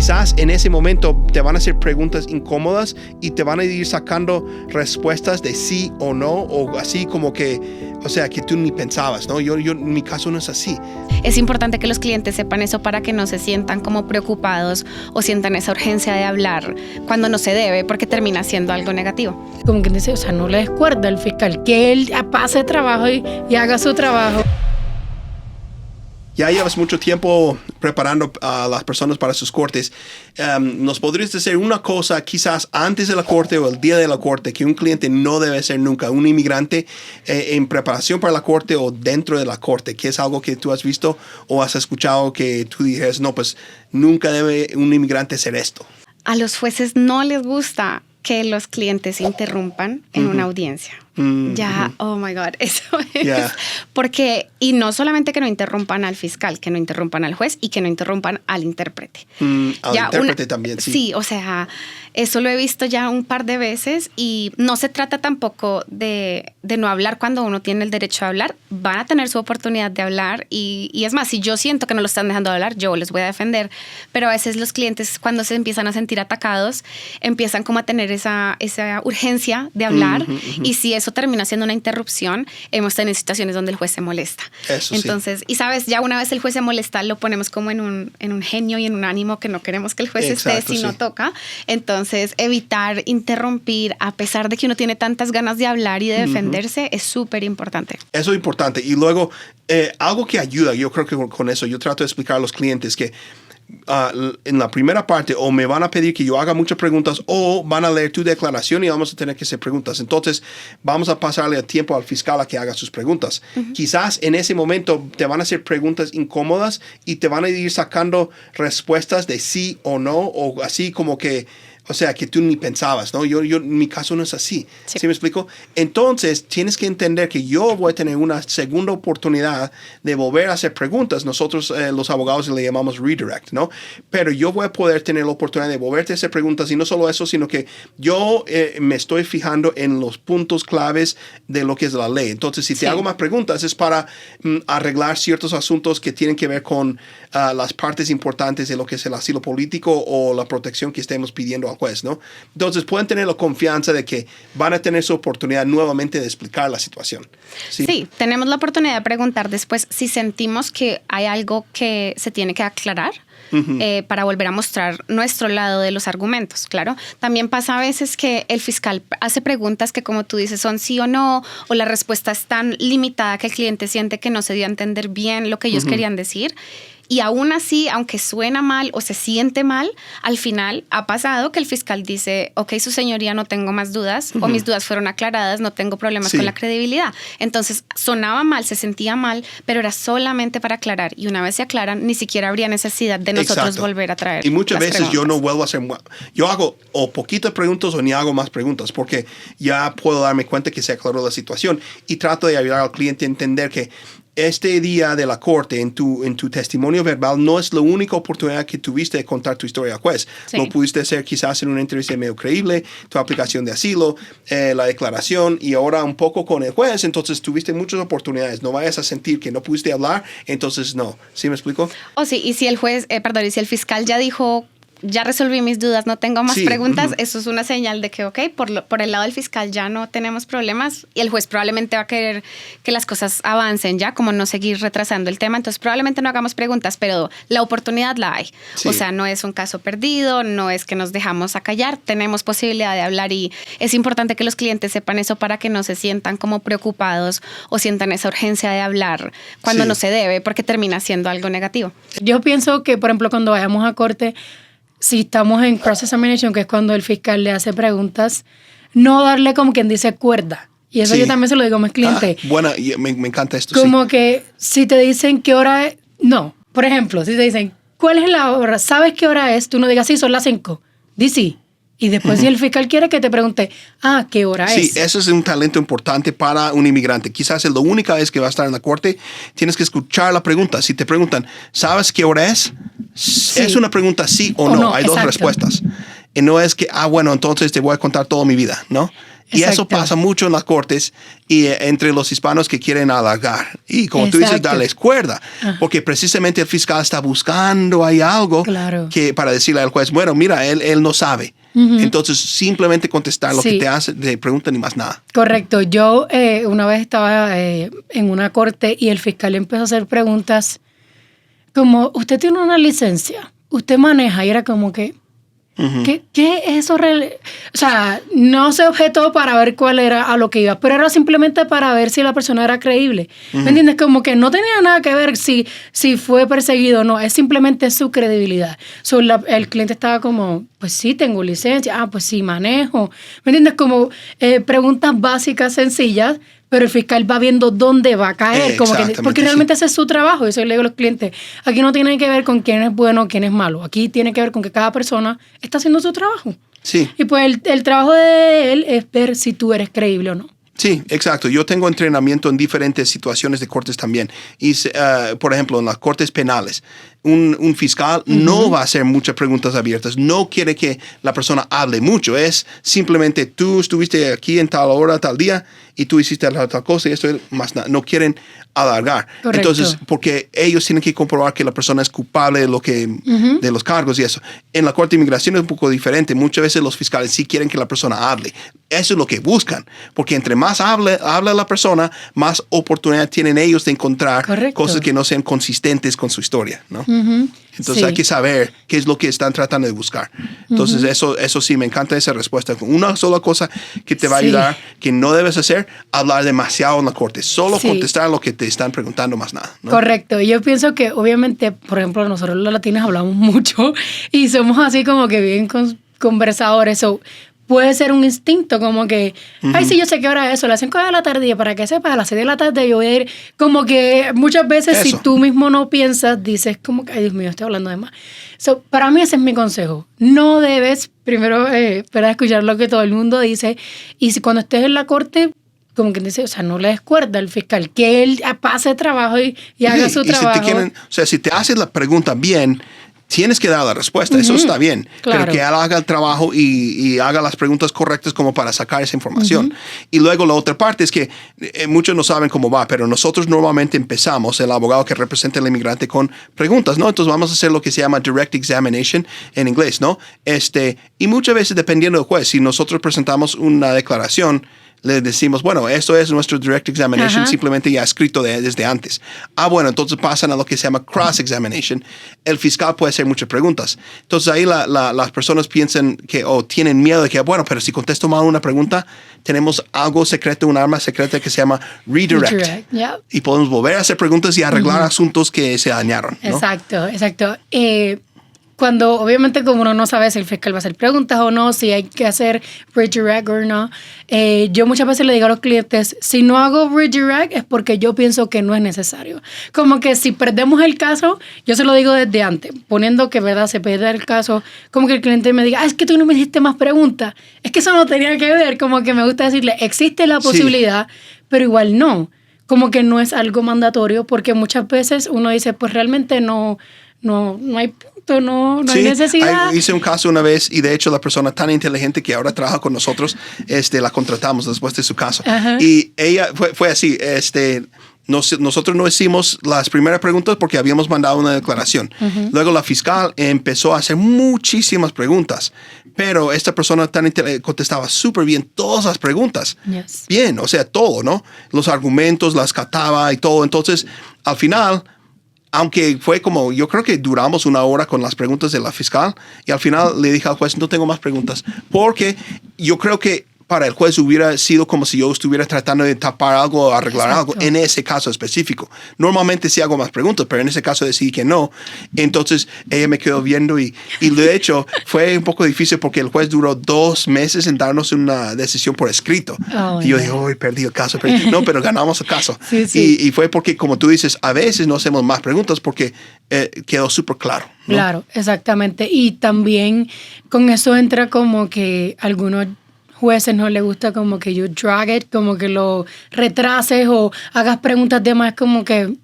quizás en ese momento te van a hacer preguntas incómodas y te van a ir sacando respuestas de sí o no, o así como que, o sea, que tú ni pensabas, ¿no? Yo en mi caso no es así. Es importante que los clientes sepan eso para que no se sientan como preocupados o sientan esa urgencia de hablar cuando no se debe, porque termina siendo algo negativo. Como quien dice, o sea, no le descuerda al fiscal que él pase trabajo y haga su trabajo. Ya llevas mucho tiempo preparando a las personas para sus cortes. ¿Nos podrías decir una cosa quizás antes de la corte o el día de la corte que un cliente no debe hacer nunca, un inmigrante en preparación para la corte o dentro de la corte? ¿Qué es algo que tú has visto o has escuchado que tú dijeras, no, pues nunca debe un inmigrante hacer esto? A los jueces no les gusta que los clientes interrumpan en una audiencia. Oh my God, eso es. Porque, y no solamente que no interrumpan al fiscal, que no interrumpan al juez y que no interrumpan al intérprete. Al intérprete también, sí. Sí, o sea, eso lo he visto ya un par de veces y no se trata tampoco de no hablar cuando uno tiene el derecho a hablar. Van a tener su oportunidad de hablar y es más, si yo siento que no lo están dejando hablar, yo les voy a defender. Pero a veces los clientes, cuando se empiezan a sentir atacados, empiezan como a tener esa urgencia de hablar y si eso termina siendo una interrupción, hemos tenido situaciones donde el juez se molesta. Eso entonces, sí. Y sabes, ya una vez el juez se molesta, lo ponemos como en un genio y en un ánimo que no queremos que el juez esté si no toca. Entonces, evitar interrumpir, a pesar de que uno tiene tantas ganas de hablar y de defenderse, es súper importante. Eso es importante. Y luego, algo que ayuda, yo creo que con eso, yo trato de explicar a los clientes que en la primera parte o me van a pedir que yo haga muchas preguntas o van a leer tu declaración y vamos a tener que hacer preguntas. Entonces vamos a pasarle el tiempo al fiscal a que haga sus preguntas. Quizás en ese momento te van a hacer preguntas incómodas y te van a ir sacando respuestas de sí o no, o así como que, o sea, que tú ni pensabas, ¿no? Yo en mi caso no es así. ¿Sí me explico? Entonces, tienes que entender que yo voy a tener una segunda oportunidad de volver a hacer preguntas. Nosotros, los abogados, le llamamos redirect, ¿no? Pero yo voy a poder tener la oportunidad de volverte a hacer preguntas y no solo eso, sino que yo me estoy fijando en los puntos claves de lo que es la ley. Entonces, si te hago más preguntas, es para arreglar ciertos asuntos que tienen que ver con las partes importantes de lo que es el asilo político o la protección que estemos pidiendo al juez, ¿no? Entonces pueden tener la confianza de que van a tener su oportunidad nuevamente de explicar la situación. Sí, tenemos la oportunidad de preguntar después si sentimos que hay algo que se tiene que aclarar. Para volver a mostrar nuestro lado de los argumentos, claro. También pasa a veces que el fiscal hace preguntas que, como tú dices, son sí o no, o la respuesta es tan limitada que el cliente siente que no se dio a entender bien lo que ellos querían decir. Y aún así, aunque suena mal o se siente mal, al final ha pasado que el fiscal dice, ok, su señoría, no tengo más dudas, o mis dudas fueron aclaradas, no tengo problemas con la credibilidad. Entonces, sonaba mal, se sentía mal, pero era solamente para aclarar. Y una vez se aclaran, ni siquiera habría necesidad de nosotros volver a traer. Y muchas veces preguntas. yo no vuelvo a hacer, yo hago o poquitas preguntas o ni hago más preguntas, porque ya puedo darme cuenta que se aclaró la situación y trato de ayudar al cliente a entender que este día de la corte, en tu testimonio verbal, no es la única oportunidad que tuviste de contar tu historia al juez. Lo pudiste hacer quizás en una entrevista medio creíble, tu aplicación de asilo, la declaración y ahora un poco con el juez. Entonces tuviste muchas oportunidades. No vayas a sentir que no pudiste hablar, entonces no. ¿Sí me explico? Sí, y si el juez, y si el fiscal ya dijo, ya resolví mis dudas, no tengo más preguntas, eso es una señal de que, ok, por el lado del fiscal ya no tenemos problemas y el juez probablemente va a querer que las cosas avancen ya, como no seguir retrasando el tema, entonces probablemente no hagamos preguntas, pero la oportunidad la hay. O sea, no es un caso perdido, no es que nos dejamos acallar, tenemos posibilidad de hablar y es importante que los clientes sepan eso para que no se sientan como preocupados o sientan esa urgencia de hablar cuando no se debe, porque termina siendo algo negativo. Yo pienso que, por ejemplo, cuando vayamos a corte, si estamos en cross-examination, que es cuando el fiscal le hace preguntas, no darle como quien dice cuerda. Y eso yo también se lo digo a mis clientes. Bueno, me encanta esto. Como que si te dicen qué hora es, no. Por ejemplo, si te dicen, ¿cuál es la hora? ¿Sabes qué hora es? Tú no digas, sí, son las 5. Di sí. Y después si el fiscal quiere que te pregunte, ¿qué hora es? Sí, eso es un talento importante para un inmigrante. Quizás es la única vez que va a estar en la corte. Tienes que escuchar la pregunta. Si te preguntan, ¿sabes qué hora es? Sí. Es una pregunta sí o no. Hay dos respuestas. Y no es que, bueno, entonces te voy a contar toda mi vida, ¿no? Y eso Exacto. pasa mucho en las cortes y entre los hispanos que quieren alargar. Y como tú dices, Exacto. darles cuerda. Porque precisamente el fiscal está buscando ahí algo Claro. que para decirle al juez, bueno, mira, él no sabe. Entonces, simplemente contestar lo Sí. que te preguntan y más nada. Correcto. Yo una vez estaba en una corte y el fiscal empezó a hacer preguntas como, ¿usted tiene una licencia? ¿Usted maneja? Y era como que, ¿qué es eso? O sea, no se objetó para ver cuál era a lo que iba, pero era simplemente para ver si la persona era creíble. ¿Me entiendes? Como que no tenía nada que ver si fue perseguido o no, es simplemente su credibilidad. El cliente estaba como, pues sí, tengo licencia, pues sí, manejo. ¿Me entiendes? Como preguntas básicas, sencillas, pero el fiscal va viendo dónde va a caer. Como que, Exactamente, porque realmente ese es su trabajo. Eso le digo a los clientes. Aquí no tiene que ver con quién es bueno o quién es malo. Aquí tiene que ver con que cada persona está haciendo su trabajo. Sí. Y pues el trabajo de él es ver si tú eres creíble o no. Sí, exacto. Yo tengo entrenamiento en diferentes situaciones de cortes también. Y, por ejemplo, en las cortes penales, un fiscal no va a hacer muchas preguntas abiertas. No quiere que la persona hable mucho. Es simplemente tú estuviste aquí en tal hora, tal día, y tú hiciste tal cosa y esto más nada. No quieren alargar. Correcto. Entonces, porque ellos tienen que comprobar que la persona es culpable de los cargos y eso. En la Corte de Inmigración es un poco diferente. Muchas veces los fiscales sí quieren que la persona hable. Eso es lo que buscan. Porque entre más habla la persona, más oportunidad tienen ellos de encontrar Correcto. cosas que no sean consistentes con su historia, ¿no? Entonces Sí. hay que saber qué es lo que están tratando de buscar. Entonces eso sí, me encanta esa respuesta. Una sola cosa que te va a Sí. ayudar, que no debes hacer, hablar demasiado en la corte. Solo Sí. contestar lo que te están preguntando, más nada, ¿no? Correcto. Y yo pienso que obviamente, por ejemplo, nosotros los latinos hablamos mucho y somos así como que bien conversadores. So, puede ser un instinto como que, ay, sí, yo sé qué hora es eso, a las 5 de la tarde, y para que sepas, a las 6 de la tarde yo voy a ir. Como que muchas veces si Eso. tú mismo no piensas, dices como que, ay, Dios mío, estoy hablando de más. So, para mí ese es mi consejo. No debes primero esperar a escuchar lo que todo el mundo dice, y si cuando estés en la corte, como que dice, o sea, no le des cuerda al fiscal, que él pase trabajo y haga su Y trabajo. si te hacen la pregunta bien, tienes que dar la respuesta. Eso está bien. Claro. Pero que él haga el trabajo y haga las preguntas correctas como para sacar esa información. Y luego la otra parte es que muchos no saben cómo va, pero nosotros normalmente empezamos, el abogado que representa al inmigrante, con preguntas, ¿no? Entonces vamos a hacer lo que se llama direct examination en inglés, ¿no? Y muchas veces, dependiendo del juez, si nosotros presentamos una declaración, le decimos, bueno, esto es nuestro direct examination, simplemente ya escrito desde antes. Bueno, entonces pasan a lo que se llama cross-examination. El fiscal puede hacer muchas preguntas. Entonces ahí las personas piensan que, tienen miedo de que, bueno, pero si contesto mal una pregunta, tenemos algo secreto, un arma secreta que se llama redirect. Yeah. Y podemos volver a hacer preguntas y arreglar asuntos que se dañaron, ¿no? Exacto. Cuando obviamente como uno no sabe si el fiscal va a hacer preguntas o no, si hay que hacer redirect o no, yo muchas veces le digo a los clientes, si no hago redirect es porque yo pienso que no es necesario. Como que si perdemos el caso, yo se lo digo desde antes, poniendo que verdad se pierde el caso, como que el cliente me diga, es que tú no me hiciste más preguntas. Es que eso no tenía que ver, como que me gusta decirle, existe la posibilidad, pero igual no. Como que no es algo mandatorio, porque muchas veces uno dice, pues realmente no hay punto, no hay necesidad. Hice un caso una vez y de hecho la persona tan inteligente que ahora trabaja con nosotros, la contratamos después de su caso. Y ella fue así, nosotros no hicimos las primeras preguntas porque habíamos mandado una declaración. Luego la fiscal empezó a hacer muchísimas preguntas, pero esta persona tan contestaba súper bien todas las preguntas. Yes. Bien, o sea, todo, ¿no? Los argumentos, las cataba y todo. Entonces, al final, aunque fue como, yo creo que duramos 1 hora con las preguntas de la fiscal y al final le dije al juez, no tengo más preguntas, porque yo creo que para el juez hubiera sido como si yo estuviera tratando de tapar algo o arreglar algo en ese caso específico. Normalmente sí hago más preguntas, pero en ese caso decidí que no. Entonces ella me quedó viendo y de hecho fue un poco difícil porque el juez duró 2 meses en darnos una decisión por escrito. Y yo dije, perdí el caso. No, pero ganamos el caso. Sí. Y fue porque, como tú dices, a veces no hacemos más preguntas porque quedó súper claro, ¿no? Claro, exactamente. Y también con eso entra como que algunos jueces no les gusta como que you drag it, como que lo retrases o hagas preguntas de más como que...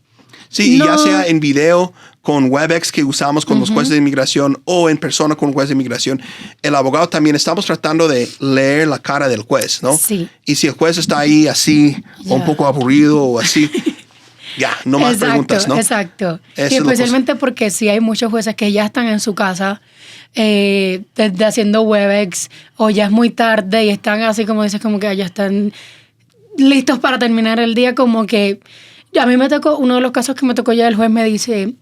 Sí, no. ya sea en video con WebEx que usamos con los jueces de inmigración o en persona con un juez de inmigración, el abogado también estamos tratando de leer la cara del juez, ¿no? Sí. Y si el juez está ahí así, o un poco aburrido o así, ya, no más preguntas, ¿no? Exacto. Eso Y es lo especialmente porque sí hay muchos jueces que ya están en su casa desde haciendo WebEx o ya es muy tarde y están así como dices, como que ya están listos para terminar el día, como que a mí me tocó, uno de los casos que me tocó ya el juez me dice,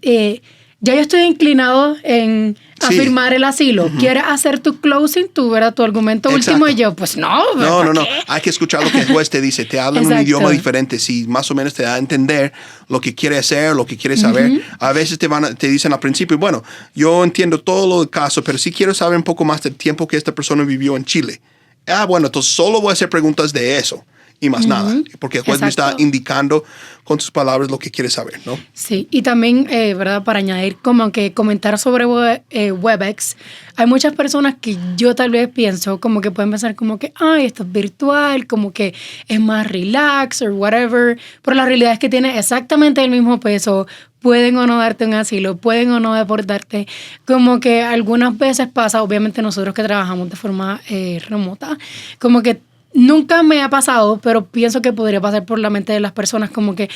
ya yo estoy inclinado en afirmar el asilo. ¿Quieres hacer tu closing, tu argumento último? Y yo, pues no. No. Hay que escuchar lo que el juez te dice. Te habla en un idioma diferente. Si más o menos te da a entender lo que quiere hacer, lo que quiere saber. A veces te dicen al principio, bueno, yo entiendo todo lo del caso, pero sí quiero saber un poco más del tiempo que esta persona vivió en Chile. Bueno, entonces solo voy a hacer preguntas de eso. Y más nada, porque el juez me está indicando con sus palabras lo que quiere saber, ¿no? Sí, y también, ¿verdad? Para añadir, como que comentar sobre WebEx, hay muchas personas que yo tal vez pienso como que pueden pensar como que, esto es virtual, como que es más relax o whatever, pero la realidad es que tiene exactamente el mismo peso. Pueden o no darte un asilo, pueden o no deportarte. Como que algunas veces pasa, obviamente nosotros que trabajamos de forma remota, como que nunca me ha pasado, pero pienso que podría pasar por la mente de las personas como que,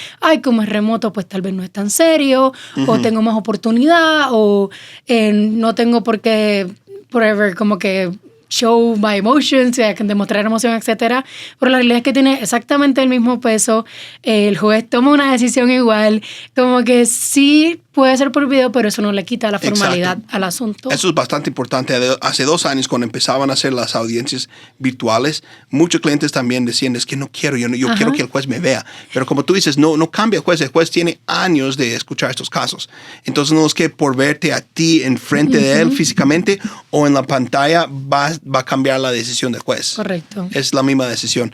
como es remoto, pues tal vez no es tan serio, o tengo más oportunidad, o no tengo por qué, forever, como que show my emotions, demostrar emoción, etcétera. Pero la realidad es que tiene exactamente el mismo peso. El juez toma una decisión igual. Como que sí puede ser por video, pero eso no le quita la formalidad al asunto. Eso es bastante importante. Hace 2 años, cuando empezaban a hacer las audiencias virtuales, muchos clientes también decían, es que no quiero, yo quiero que el juez me vea. Pero como tú dices, no cambia el juez tiene años de escuchar estos casos. Entonces no es que por verte a ti enfrente de él físicamente o en la pantalla va a cambiar la decisión del juez. Correcto. Es la misma decisión.